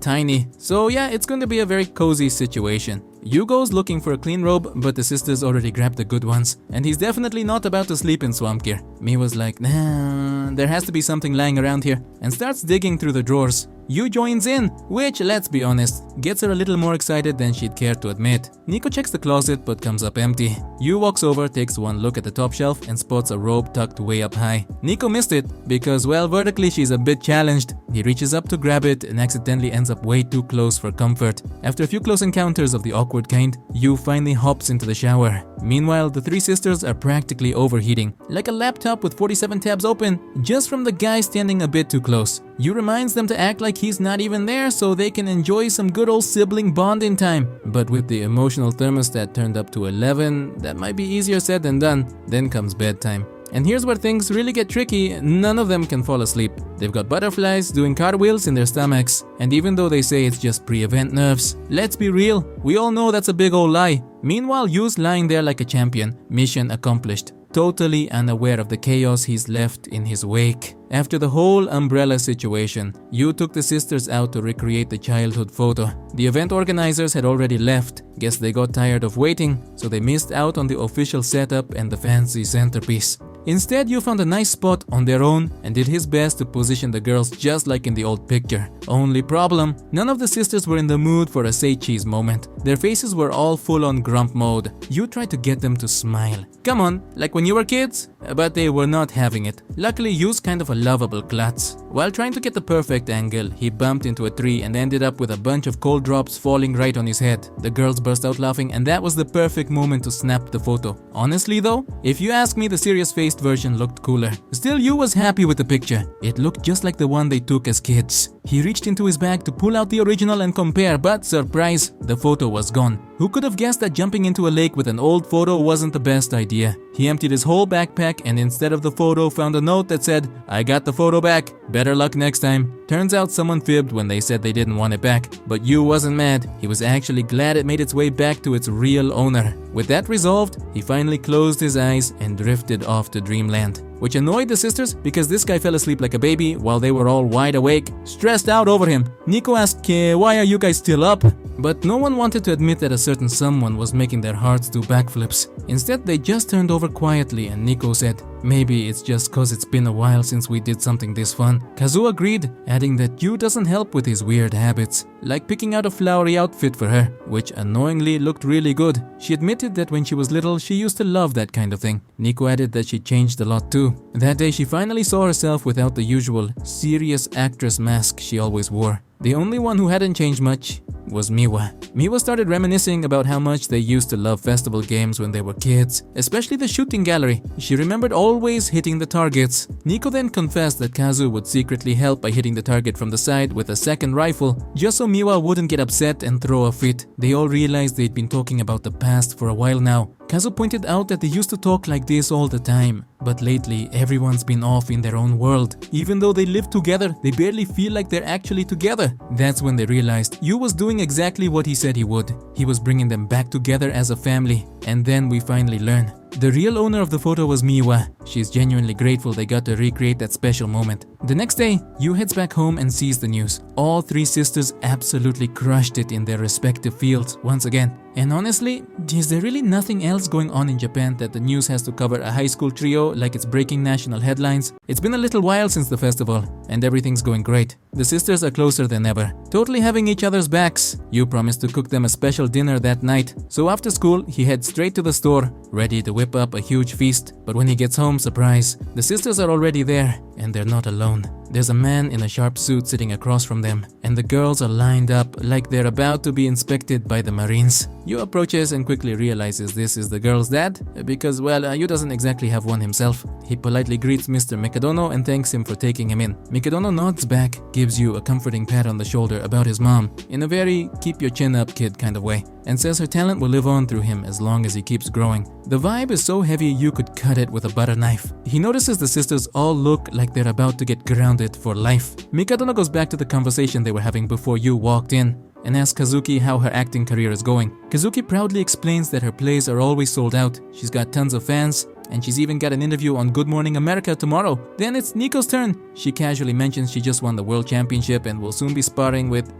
S1: tiny, so yeah, it's going to be a very cozy situation. Yu goes looking for a clean robe, but the sisters already grabbed the good ones, and he's definitely not about to sleep in swamp gear. Miwa's like, nah, there has to be something lying around here, and starts digging through the drawers. Yu joins in, which, let's be honest, gets her a little more excited than she'd care to admit. Nico checks the closet but comes up empty. Yu walks over, takes one look at the top shelf, and spots a robe tucked way up high. Nico missed it because, well, vertically she's a bit challenged. He reaches up to grab it and accidentally ends up way too close for comfort. After a few close encounters of the awkward kind, Yu finally hops into the shower. Meanwhile, the 3 sisters are practically overheating, like a laptop with 47 tabs open, just from the guy standing a bit too close. Yu reminds them to act like like he's not even there so they can enjoy some good old sibling bonding time. But with the emotional thermostat turned up to 11, that might be easier said than done. Then comes bedtime. And here's where things really get tricky. None of them can fall asleep. They've got butterflies doing cartwheels in their stomachs. And even though they say it's just pre-event nerves, let's be real, we all know that's a big old lie. Meanwhile, Yu's lying there like a champion. Mission accomplished. Totally unaware of the chaos he's left in his wake. After the whole umbrella situation, Yu took the sisters out to recreate the childhood photo. The event organizers had already left. Guess they got tired of waiting, so they missed out on the official setup and the fancy centerpiece. Instead, Yu found a nice spot on their own and did his best to position the girls just like in the old picture. Only problem, none of the sisters were in the mood for a say cheese moment. Their faces were all full on grump mode. Yu tried to get them to smile. Come on, like when you were kids? But they were not having it. Luckily, Yu's kind of a lovable klutz. While trying to get the perfect angle, he bumped into a tree and ended up with a bunch of cold drops falling right on his head. The girls burst out laughing and that was the perfect moment to snap the photo. Honestly though, if you ask me, the serious-faced version looked cooler. Still, Yu was happy with the picture. It looked just like the one they took as kids. He reached into his bag to pull out the original and compare, but surprise, the photo was gone. Who could have guessed that jumping into a lake with an old photo wasn't the best idea? He emptied his whole backpack and instead of the photo found a note that said, "I got the photo back. Better luck next time." Turns out someone fibbed when they said they didn't want it back. But Yu wasn't mad. He was actually glad it made its way back to its real owner. With that resolved, he finally closed his eyes and drifted off to dreamland. Which annoyed the sisters because this guy fell asleep like a baby while they were all wide awake, stressed out over him. Nico asked, "Why are you guys still up?" But no one wanted to admit that a certain someone was making their hearts do backflips. Instead, they just turned over quietly and Nico said, "Maybe it's just cause it's been a while since we did something this fun." Kazu agreed, adding that Yu doesn't help with his weird habits, like picking out a flowery outfit for her, which annoyingly looked really good. She admitted that when she was little, she used to love that kind of thing. Nico added that she changed a lot too. That day, she finally saw herself without the usual serious actress mask she always wore. The only one who hadn't changed much was Miwa. Miwa started reminiscing about how much they used to love festival games when they were kids, especially the shooting gallery. She remembered always hitting the targets. Nico then confessed that Kazu would secretly help by hitting the target from the side with a second rifle, just so Miwa wouldn't get upset and throw a fit. They all realized they'd been talking about the past for a while now. Kazu pointed out that they used to talk like this all the time, but lately everyone's been off in their own world. Even though they live together, they barely feel like they're actually together. That's when they realized Yu was doing exactly what he said he would. He was bringing them back together as a family. And then we finally learn. The real owner of the photo was Miwa. She's genuinely grateful they got to recreate that special moment. The next day, Yu heads back home and sees the news. All three sisters absolutely crushed it in their respective fields once again. And honestly, is there really nothing else going on in Japan that the news has to cover a high school trio like it's breaking national headlines? It's been a little while since the festival, and everything's going great. The sisters are closer than ever, totally having each other's backs. Yu promised to cook them a special dinner that night, so after school, he heads straight to the store, ready to whip up a huge feast. But when he gets home, surprise, the sisters are already there, and they're not alone. There's a man in a sharp suit sitting across from them, and the girls are lined up like they're about to be inspected by the Marines. Yu approaches and quickly realizes this is the girl's dad, because, well, Yu doesn't exactly have one himself. He politely greets Mr. Mikadono and thanks him for taking him in. Mikadono nods back, gives Yu a comforting pat on the shoulder about his mom, in a very keep your chin up kid kind of way, and says her talent will live on through him as long as he keeps growing. The vibe is so heavy you could cut it with a butter knife. He notices the sisters all look like they're about to get grounded for life. Mikadono goes back to the conversation they were having before Yu walked in and asks Kazuki how her acting career is going. Kazuki proudly explains that her plays are always sold out. She's got tons of fans, and she's even got an interview on Good Morning America tomorrow. Then it's Nico's turn. She casually mentions she just won the world championship and will soon be sparring with,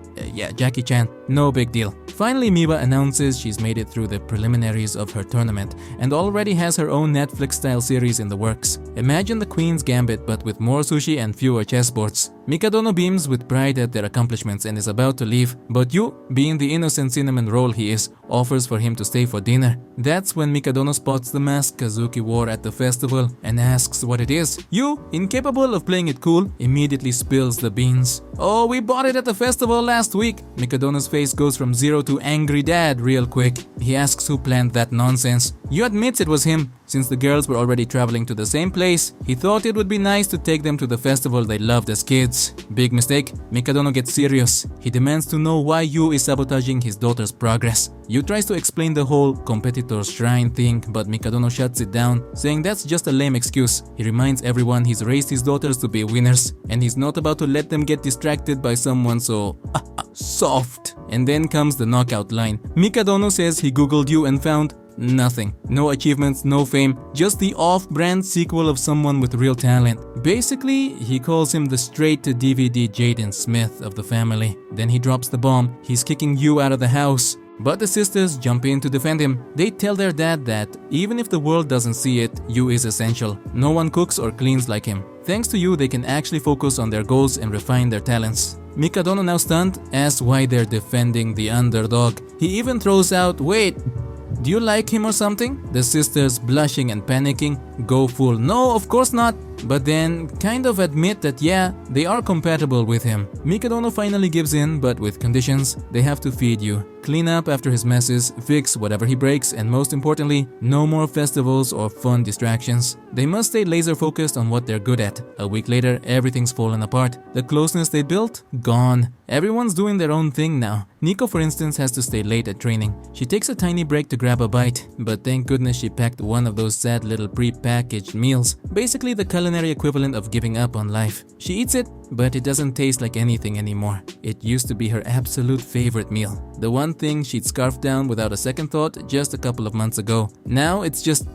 S1: Jackie Chan. No big deal. Finally, Miwa announces she's made it through the preliminaries of her tournament and already has her own Netflix-style series in the works. Imagine the Queen's Gambit but with more sushi and fewer chessboards. Mikadono beams with pride at their accomplishments and is about to leave, but Yu, being the innocent cinnamon roll he is, offers for him to stay for dinner. That's when Mikadono spots the mask Kazuki wore at the festival and asks what it is. Yu, incapable of playing it cool, immediately spills the beans. "Oh, we bought it at the festival last week." Mikadono's face goes from zero to angry dad real quick. He asks who planned that nonsense. Yu admits it was him. Since the girls were already traveling to the same place, he thought it would be nice to take them to the festival they loved as kids. Big mistake. Mikadono gets serious. He demands to know why Yu is sabotaging his daughter's progress. Yu tries to explain the whole competitor's shrine thing, but Mikadono shuts it down, saying that's just a lame excuse. He reminds everyone he's raised his daughters to be winners, and he's not about to let them get distracted by someone so soft. And then comes the knockout line. Mikadono says he googled Yu and found nothing. No achievements, no fame, just the off-brand sequel of someone with real talent. Basically, he calls him the straight-to-DVD Jaden Smith of the family. Then he drops the bomb. He's kicking Yu out of the house. But the sisters jump in to defend him. They tell their dad that even if the world doesn't see it, Yu is essential. No one cooks or cleans like him. Thanks to Yu, they can actually focus on their goals and refine their talents. Mikadono, now stunned, asks why they're defending the underdog. He even throws out, "Wait, do you like him or something?" The sisters, blushing and panicking, go full "No, of course not," but then kind of admit that yeah, they are compatible with him. Mikadono finally gives in, but with conditions. They have to feed Yu, clean up after his messes, fix whatever he breaks, and most importantly, no more festivals or fun distractions. They must stay laser focused on what they're good at. A week later, everything's fallen apart. The closeness they built, gone. Everyone's doing their own thing now. Nico, for instance, has to stay late at training. She takes a tiny break to grab a bite, but thank goodness she packed one of those sad little pre-packaged meals, basically the culinary equivalent of giving up on life. She eats it, but it doesn't taste like anything anymore. It used to be her absolute favorite meal. The one thing she'd scarfed down without a second thought just a couple of months ago. Now it's just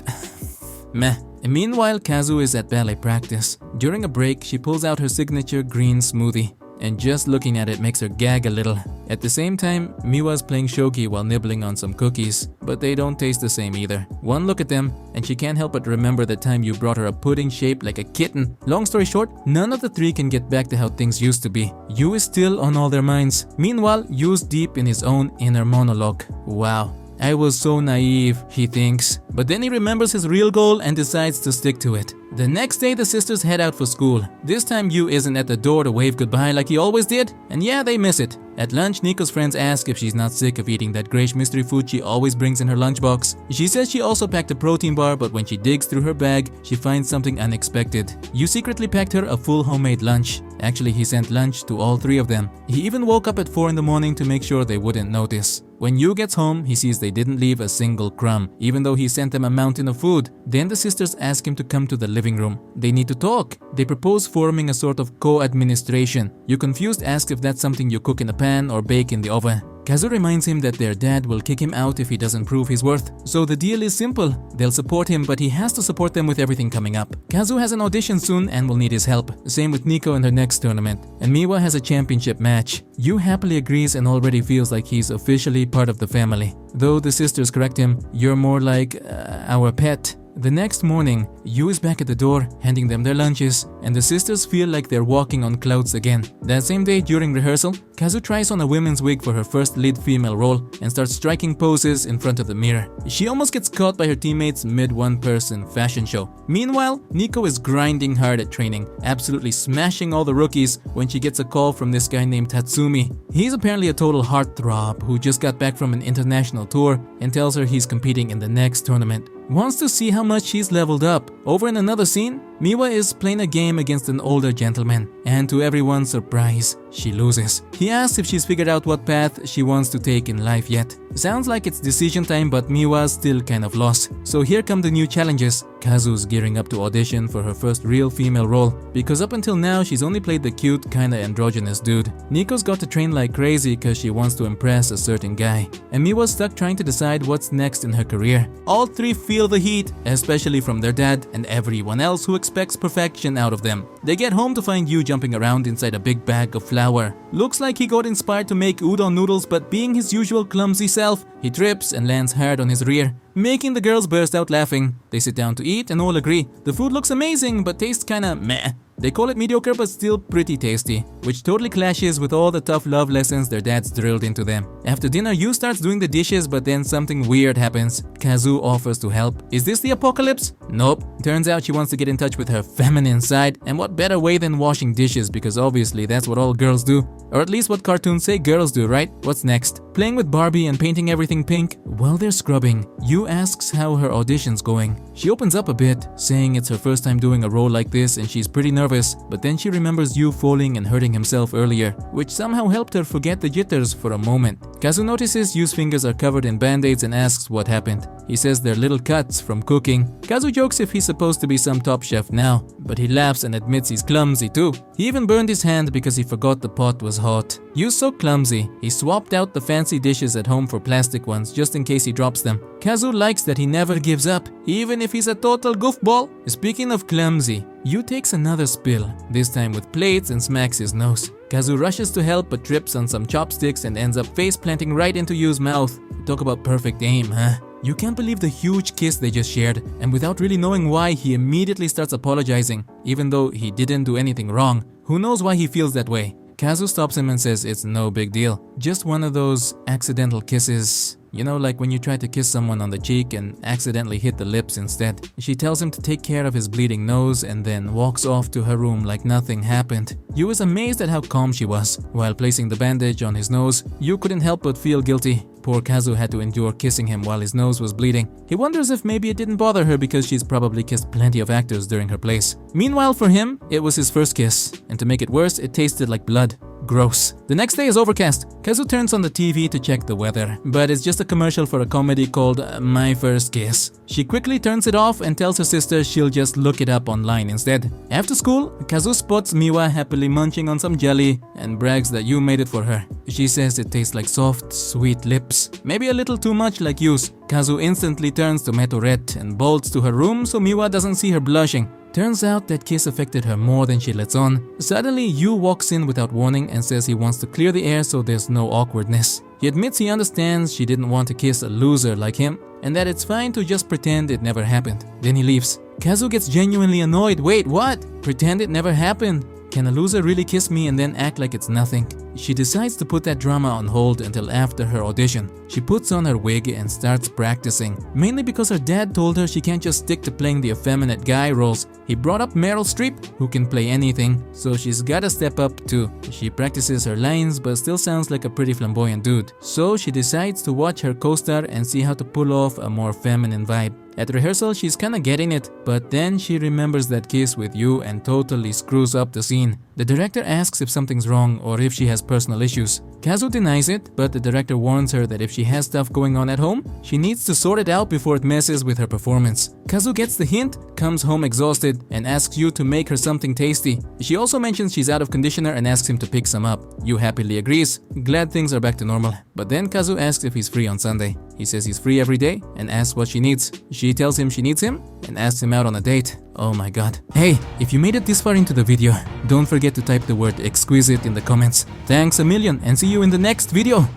S1: meh. And meanwhile, Kazu is at ballet practice. During a break, she pulls out her signature green smoothie, and just looking at it makes her gag a little. At the same time, Miwa's playing shogi while nibbling on some cookies, but they don't taste the same either. One look at them, and she can't help but remember the time you brought her a pudding shaped like a kitten. Long story short, none of the three can get back to how things used to be. Yu is still on all their minds. Meanwhile, Yu's deep in his own inner monologue. Wow. I was so naive, he thinks. But then he remembers his real goal and decides to stick to it. The next day, the sisters head out for school. This time, Yu isn't at the door to wave goodbye like he always did. And yeah, they miss it. At lunch, Nico's friends ask if she's not sick of eating that grayish mystery food she always brings in her lunchbox. She says she also packed a protein bar, but when she digs through her bag, she finds something unexpected. Yu secretly packed her a full homemade lunch. Actually, he sent lunch to all three of them. He even woke up at 4 in the morning to make sure they wouldn't notice. When Yu gets home, he sees they didn't leave a single crumb, even though he sent them a mountain of food. Then the sisters ask him to come to the living room. They need to talk. They propose forming a sort of co-administration. Yu, confused, asks if that's something you cook in a pan or bake in the oven. Kazu reminds him that their dad will kick him out if he doesn't prove his worth. So the deal is simple. They'll support him, but he has to support them with everything coming up. Kazu has an audition soon and will need his help. Same with Nico in her next tournament. And Miwa has a championship match. Yu happily agrees and already feels like he's officially part of the family. Though the sisters correct him, "You're more like our pet." The next morning, Yu is back at the door, handing them their lunches, and the sisters feel like they're walking on clouds again. That same day, during rehearsal, Kazu tries on a women's wig for her first lead female role and starts striking poses in front of the mirror. She almost gets caught by her teammates mid-one-person fashion show. Meanwhile, Nico is grinding hard at training, absolutely smashing all the rookies when she gets a call from this guy named Tatsumi. He's apparently a total heartthrob who just got back from an international tour and tells her he's competing in the next tournament. Wants to see how much she's leveled up. Over in another scene, Miwa is playing a game against an older gentleman, and to everyone's surprise, she loses. He asks if she's figured out what path she wants to take in life yet. Sounds like it's decision time, but Miwa's still kind of lost. So here come the new challenges. Kazu's gearing up to audition for her first real female role, because up until now she's only played the cute, kinda androgynous dude. Nico's got to train like crazy cause she wants to impress a certain guy. And Miwa's stuck trying to decide what's next in her career. All three feel the heat, especially from their dad and everyone else who expects perfection out of them. They get home to find Yu jumping around inside a big bag of flour. Looks like he got inspired to make udon noodles, but being his usual clumsy self, he trips and lands hard on his rear, making the girls burst out laughing. They sit down to eat and all agree. The food looks amazing but tastes kinda meh. They call it mediocre but still pretty tasty, which totally clashes with all the tough love lessons their dads drilled into them. After dinner, Yu starts doing the dishes, but then something weird happens. Kazu offers to help. Is this the apocalypse? Nope. Turns out she wants to get in touch with her feminine side, and what better way than washing dishes, because obviously that's what all girls do. Or at least what cartoons say girls do, right? What's next? Playing with Barbie and painting everything pink? While they're scrubbing, Yu asks how her audition's going. She opens up a bit, saying it's her first time doing a role like this and she's pretty nervous, but then she remembers Yu falling and hurting himself earlier, which somehow helped her forget the jitters for a moment. Kazu notices Yu's fingers are covered in band-aids and asks what happened. He says they're little cuts from cooking. Kazu jokes if he's supposed to be some top chef now, but he laughs and admits he's clumsy too. He even burned his hand because he forgot the pot was hot. Yu's so clumsy, he swapped out the fancy dishes at home for plastic ones just in case he drops them. Kazu likes that he never gives up, even if he's a total goofball. Speaking of clumsy, Yu takes another spill, this time with plates, and smacks his nose. Kazu rushes to help but trips on some chopsticks and ends up face planting right into Yu's mouth. Talk about perfect aim, huh? You can't believe the huge kiss they just shared, and without really knowing why, he immediately starts apologizing, even though he didn't do anything wrong. Who knows why he feels that way? Kazu stops him and says it's no big deal. Just one of those accidental kisses. You know, like when you try to kiss someone on the cheek and accidentally hit the lips instead. She tells him to take care of his bleeding nose and then walks off to her room like nothing happened. Yu is amazed at how calm she was. While placing the bandage on his nose, Yu couldn't help but feel guilty. Poor Kazu had to endure kissing him while his nose was bleeding. He wonders if maybe it didn't bother her because she's probably kissed plenty of actors during her plays. Meanwhile, for him, it was his first kiss, and to make it worse, it tasted like blood. Gross. The next day is overcast. Kazu turns on the TV to check the weather, but it's just a commercial for a comedy called My First Kiss. She quickly turns it off and tells her sister she'll just look it up online instead. After school, Kazu spots Miwa happily munching on some jelly and brags that Yu made it for her. She says it tastes like soft, sweet lips, maybe a little too much like Yu's. Kazu instantly turns to Metoret and bolts to her room so Miwa doesn't see her blushing. Turns out that kiss affected her more than she lets on. Suddenly, Yu walks in without warning and says he wants to clear the air so there's no awkwardness. He admits he understands she didn't want to kiss a loser like him and that it's fine to just pretend it never happened. Then he leaves. Kazu gets genuinely annoyed. Wait, what? Pretend it never happened? Can a loser really kiss me and then act like it's nothing? She decides to put that drama on hold until after her audition. She puts on her wig and starts practicing, mainly because her dad told her she can't just stick to playing the effeminate guy roles. He brought up Meryl Streep, who can play anything, so she's gotta step up too. She practices her lines but still sounds like a pretty flamboyant dude. So she decides to watch her co-star and see how to pull off a more feminine vibe. At rehearsal, she's kinda getting it, but then she remembers that kiss with Yu and totally screws up the scene. The director asks if something's wrong or if she has personal issues. Kazu denies it, but the director warns her that if she has stuff going on at home, she needs to sort it out before it messes with her performance. Kazu gets the hint, comes home exhausted, and asks Yu to make her something tasty. She also mentions she's out of conditioner and asks him to pick some up. Yu happily agrees, glad things are back to normal. But then Kazu asks if he's free on Sunday. He says he's free every day and asks what she needs. She tells him she needs him and asks him out on a date. Oh my god. Hey, if you made it this far into the video, don't forget to type the word exquisite in the comments. Thanks a million and see you in the next video.